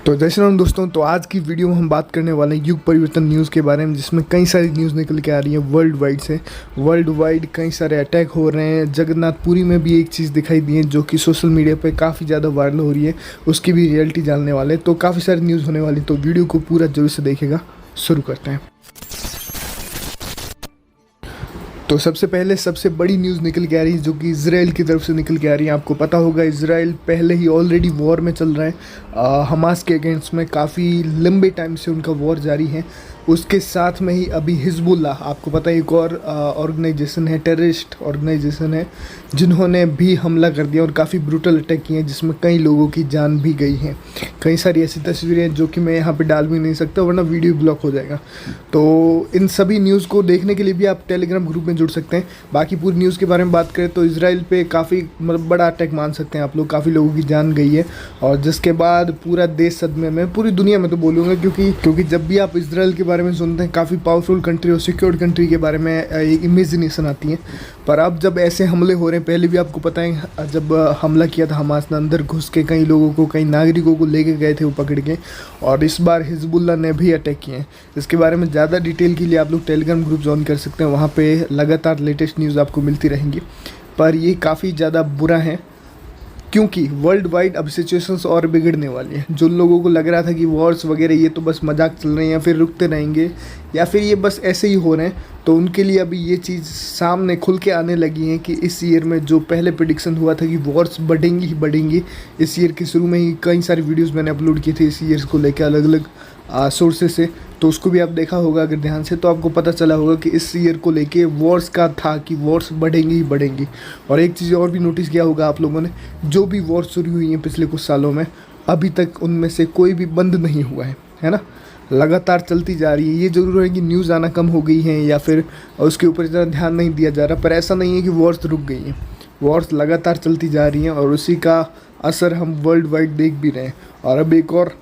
तो जय श्री राम दोस्तों। तो आज की वीडियो में हम बात करने वाले हैं युग परिवर्तन न्यूज़ के बारे में, जिसमें कई सारी न्यूज़ निकल के आ रही है वर्ल्ड वाइड से। वर्ल्ड वाइड कई सारे अटैक हो रहे हैं। जगन्नाथपुरी में भी एक चीज़ दिखाई दी है जो कि सोशल मीडिया पे काफ़ी ज़्यादा वायरल हो रही है, उसकी भी रियलिटी जानने वाले। तो काफ़ी सारी न्यूज़ होने वाली, तो वीडियो को पूरा जरूर से देखेगा। शुरू करते हैं। तो सबसे पहले सबसे बड़ी न्यूज़ निकल के आ रही है जो कि इजराइल की तरफ से निकल के आ रही है। आपको पता होगा इजराइल पहले ही ऑलरेडी वॉर में चल रहा है हमास के अगेंस्ट में। काफ़ी लंबे टाइम से उनका वॉर जारी है। उसके साथ में ही अभी हिजबुल्लाह, आपको पता है, एक और ऑर्गेनाइजेशन है, टेररिस्ट ऑर्गेनाइजेशन है, जिन्होंने भी हमला कर दिया और काफ़ी ब्रूटल अटैक किए हैं, जिसमें कई लोगों की जान भी गई हैं। कई सारी ऐसी तस्वीरें हैं जो कि मैं यहाँ पे डाल भी नहीं सकता, वरना वीडियो ब्लॉक हो जाएगा। तो इन सभी न्यूज़ को देखने के लिए भी आप टेलीग्राम ग्रुप में जुड़ सकते हैं। बाकी पूरी न्यूज़ के बारे में बात करें तो इसराइल पे काफ़ी बड़ा अटैक मान सकते हैं आप लोग। काफ़ी लोगों की जान गई है और जिसके बाद पूरा देश सदमे में, पूरी दुनिया में तो बोलूँगा, क्योंकि जब भी आप इसराइल के बारे में सुनते हैं, काफ़ी पावरफुल कंट्री और सिक्योर्ड कंट्री के बारे में एक इमेजिनेशन आती है। पर अब जब ऐसे हमले हो रहे हैं, पहले भी आपको पता है जब हमला किया था हमास ने, अंदर घुस के कई लोगों को, कई नागरिकों को लेके गए थे वो पकड़ के, और इस बार हिजबुल्लाह ने भी अटैक किए हैं। इसके बारे में ज़्यादा डिटेल के लिए आप लोग टेलीग्राम ग्रुप ज्वाइन कर सकते हैं, वहाँ पे लगातार लेटेस्ट न्यूज़ आपको मिलती रहेंगी। पर ये काफ़ी ज़्यादा बुरा है क्योंकि वर्ल्ड वाइड अब सिचुएशंस और बिगड़ने वाली है। जो लोगों को लग रहा था कि वॉर्स वगैरह ये तो बस मजाक चल रहे हैं या फिर रुकते रहेंगे या फिर ये बस ऐसे ही हो रहे हैं, तो उनके लिए अभी ये चीज़ सामने खुल के आने लगी है कि इस ईयर में जो पहले प्रेडिक्शन हुआ था कि वॉर्स बढ़ेंगी ही बढ़ेंगी, इस ईयर के शुरू में ही कई सारी वीडियोस मैंने अपलोड किए थे इस ईयर को लेकर अलग अलग सोर्सेज से, तो उसको भी आप देखा होगा अगर ध्यान से, तो आपको पता चला होगा कि इस ईयर को लेके वॉर्स का था कि वॉर्स बढ़ेंगी ही बढ़ेंगी। और एक चीज़ और भी नोटिस किया होगा आप लोगों ने, जो भी वॉर शुरू हुई हैं पिछले कुछ सालों में, अभी तक उनमें से कोई भी बंद नहीं हुआ है ना, लगातार चलती जा रही है। ये ज़रूर है कि न्यूज़ आना कम हो गई है या फिर उसके ऊपर इतना ध्यान नहीं दिया जा रहा, पर ऐसा नहीं है कि वॉर्स रुक गई हैं। वॉर्स लगातार चलती जा रही हैं और उसी का असर हम वर्ल्ड वाइड देख भी रहे हैं। और अब एक और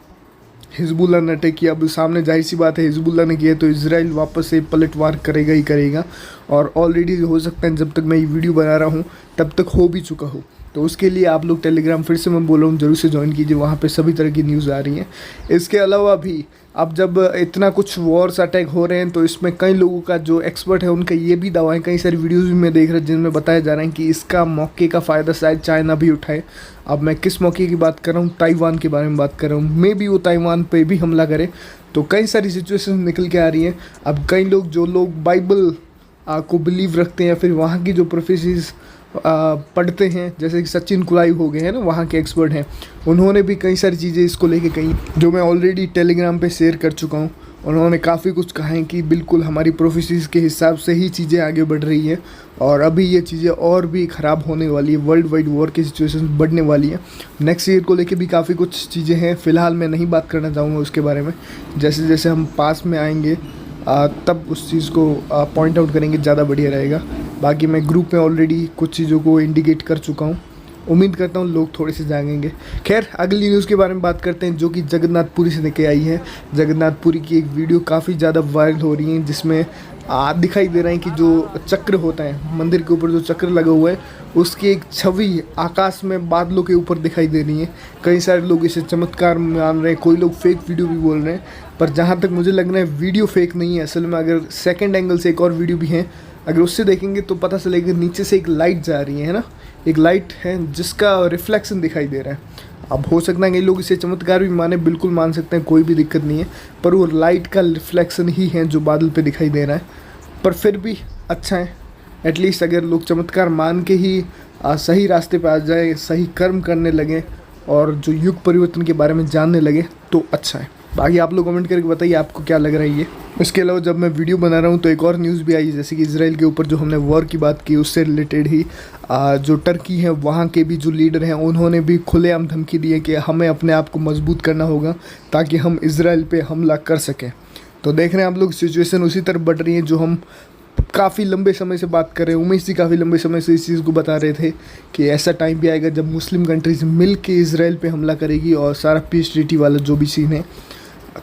हिजबुल्लाह ने अटैक किया। अब सामने जाहिर सी बात है हिजबुल्लाह ने किया तो इजराइल वापस से पलटवार करेगा ही करेगा, और ऑलरेडी हो सकता है जब तक मैं ये वीडियो बना रहा हूँ तब तक हो भी चुका हो। तो उसके लिए आप लोग टेलीग्राम, फिर से मैं बोल रहा हूँ, जरूर से ज्वाइन कीजिए, वहाँ पे सभी तरह की न्यूज़ आ रही हैं। इसके अलावा भी अब जब इतना कुछ वॉर्स अटैक हो रहे हैं तो इसमें कई लोगों का जो एक्सपर्ट है उनका ये भी दावा है, कई सारी वीडियोज़ भी मैं देख रहा हूँ जिनमें बताया जा रहा है कि इसका मौके का फ़ायदा शायद चाइना भी उठाए। अब मैं किस मौके की बात कर रहा हूँ, ताइवान के बारे में बात कर रहा हूँ। मे भी वो ताइवान पे भी हमला करे। तो कई सारी सिचुएशन निकल के आ रही हैं। अब कई लोग, जो लोग बाइबल को बिलीव रखते हैं या फिर वहाँ की जो प्रोफेसीज पढ़ते हैं, जैसे कि सचिन कुलाई हो गए हैं ना, वहाँ के एक्सपर्ट हैं, उन्होंने भी कई सारी चीज़ें इसको लेके कही, जो मैं ऑलरेडी टेलीग्राम पे शेयर कर चुका हूँ। उन्होंने काफ़ी कुछ कहा है कि बिल्कुल हमारी प्रोफेसीज के हिसाब से ही चीज़ें आगे बढ़ रही हैं और अभी ये चीज़ें और भी ख़राब होने वाली है। वर्ल्ड वाइड वॉर की सिचुएशन बढ़ने वाली है। नेक्स्ट ईयर को लेके भी काफ़ी कुछ चीज़ें हैं, फ़िलहाल मैं नहीं बात करना चाहूँगा उसके बारे में। जैसे जैसे हम पास में आएंगे तब उस चीज़ को पॉइंट आउट करेंगे, ज़्यादा बढ़िया रहेगा। बाकी मैं ग्रुप में ऑलरेडी कुछ चीज़ों को इंडिकेट कर चुका हूँ, उम्मीद करता हूँ लोग थोड़े से जागेंगे। खैर, अगली न्यूज़ के बारे में बात करते हैं जो कि जगन्नाथपुरी से निकल आई है। जगन्नाथपुरी की एक वीडियो काफ़ी ज़्यादा वायरल हो रही है, जिसमें दिखाई दे रहा है कि जो चक्र होता है, मंदिर के ऊपर जो चक्र लगा हुआ है, उसकी एक छवि आकाश में बादलों के ऊपर दिखाई दे रही है। कई सारे लोग इसे चमत्कार मान रहे हैं, कोई लोग फेक वीडियो भी बोल रहे हैं, पर जहाँ तक मुझे लग रहा है वीडियो फेक नहीं है असल में। अगर सेकंड एंगल से एक और वीडियो भी है, अगर उससे देखेंगे तो पता चलेगा नीचे से एक लाइट जा रही है ना, एक लाइट है जिसका रिफ्लेक्शन दिखाई दे रहा है। अब हो सकता है कि लोग इसे चमत्कार भी माने, बिल्कुल मान सकते हैं, कोई भी दिक्कत नहीं है, पर वो लाइट का रिफ्लेक्शन ही है जो बादल पे दिखाई दे रहा है। पर फिर भी अच्छा है, एटलीस्ट अगर लोग चमत्कार मान के ही सही रास्ते पे आ जाए, सही कर्म करने लगे और जो युग परिवर्तन के बारे में जानने लगे तो अच्छा है। बाकी आप लोग कमेंट करके बताइए आपको क्या लग रहा है ये। इसके अलावा जब मैं वीडियो बना रहा हूँ तो एक और न्यूज़ भी आई, जैसे कि इसराइल के ऊपर जो हमने वॉर की बात की उससे रिलेटेड ही जो टर्की है वहाँ के भी जो लीडर हैं उन्होंने भी खुलेआम धमकी दी है कि हमें अपने आप को मजबूत करना होगा ताकि हम इसराइल पे हमला कर सकें। तो देख रहे हैं आप लोग, सिचुएशन उसी तरफ बढ़ रही है जो हम काफ़ी लंबे समय से बात कर रहे हैं। उमेश जी काफ़ी लंबे समय से इस चीज़ को बता रहे थे कि ऐसा टाइम भी आएगा जब मुस्लिम कंट्रीज मिल के इसराइल पे हमला करेगी और सारा पीस ट्रीटी वाला जो भी सीन है।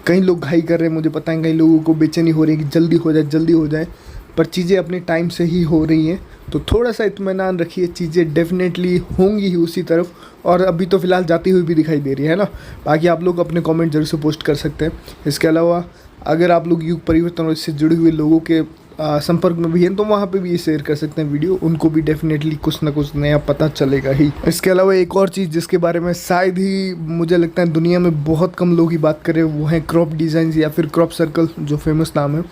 कई लोग घाई कर रहे हैं, मुझे पता है, कई लोगों को बेचैनी हो रही है कि जल्दी हो जाए जल्दी हो जाए, पर चीज़ें अपने टाइम से ही हो रही हैं, तो थोड़ा सा इत्मीनान रखिए, चीज़ें डेफिनेटली होंगी ही उसी तरफ, और अभी तो फ़िलहाल जाती हुई भी दिखाई दे रही है ना। बाकी आप लोग अपने कमेंट जरूर से पोस्ट कर सकते हैं। इसके अलावा अगर आप लोग युग परिवर्तन और इससे जुड़े हुए लोगों के संपर्क में भी हैं तो वहाँ पे भी ये शेयर कर सकते हैं वीडियो, उनको भी डेफिनेटली कुछ ना कुछ नया पता चलेगा ही। इसके अलावा एक और चीज़ जिसके बारे में शायद ही मुझे लगता है दुनिया में बहुत कम लोग ही बात करें, वो है क्रॉप डिज़ाइन या फिर क्रॉप सर्कल, जो फेमस नाम है।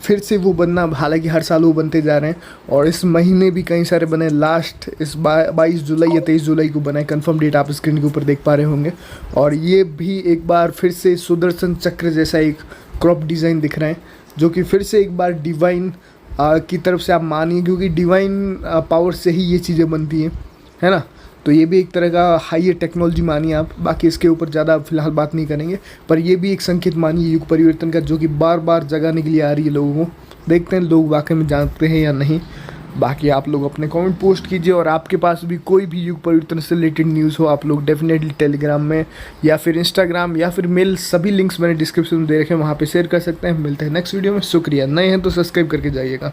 फिर से वो बनना, हालांकि हर साल वो बनते जा रहे हैं, और इस महीने भी कई सारे बने। लास्ट इस 22 जुलाई या 23 जुलाई को बना है, कन्फर्म डेट आप स्क्रीन के ऊपर देख पा रहे होंगे। और ये भी एक बार फिर से सुदर्शन चक्र जैसा एक क्रॉप डिज़ाइन दिख रहा है, जो कि फिर से एक बार डिवाइन की तरफ से आप मानिए, क्योंकि डिवाइन पावर से ही ये चीज़ें बनती हैं, है ना। तो ये भी एक तरह का हाईयर टेक्नोलॉजी मानिए आप। बाकी इसके ऊपर ज़्यादा फिलहाल बात नहीं करेंगे, पर ये भी एक संकेत मानिए युग परिवर्तन का, जो कि बार बार जगाने के लिए आ रही है लोगों को। देखते हैं लोग वाकई में जानते हैं या नहीं। बाकी आप लोग अपने कमेंट पोस्ट कीजिए, और आपके पास भी कोई भी युग परिवर्तन से रिलेटेड न्यूज़ हो, आप लोग डेफिनेटली टेलीग्राम में या फिर इंस्टाग्राम या फिर मेल, सभी लिंक्स मैंने डिस्क्रिप्शन में दे रखे हैं, वहाँ पे शेयर कर सकते हैं। मिलते हैं नेक्स्ट वीडियो में। शुक्रिया। नए हैं तो सब्सक्राइब करके जाइएगा।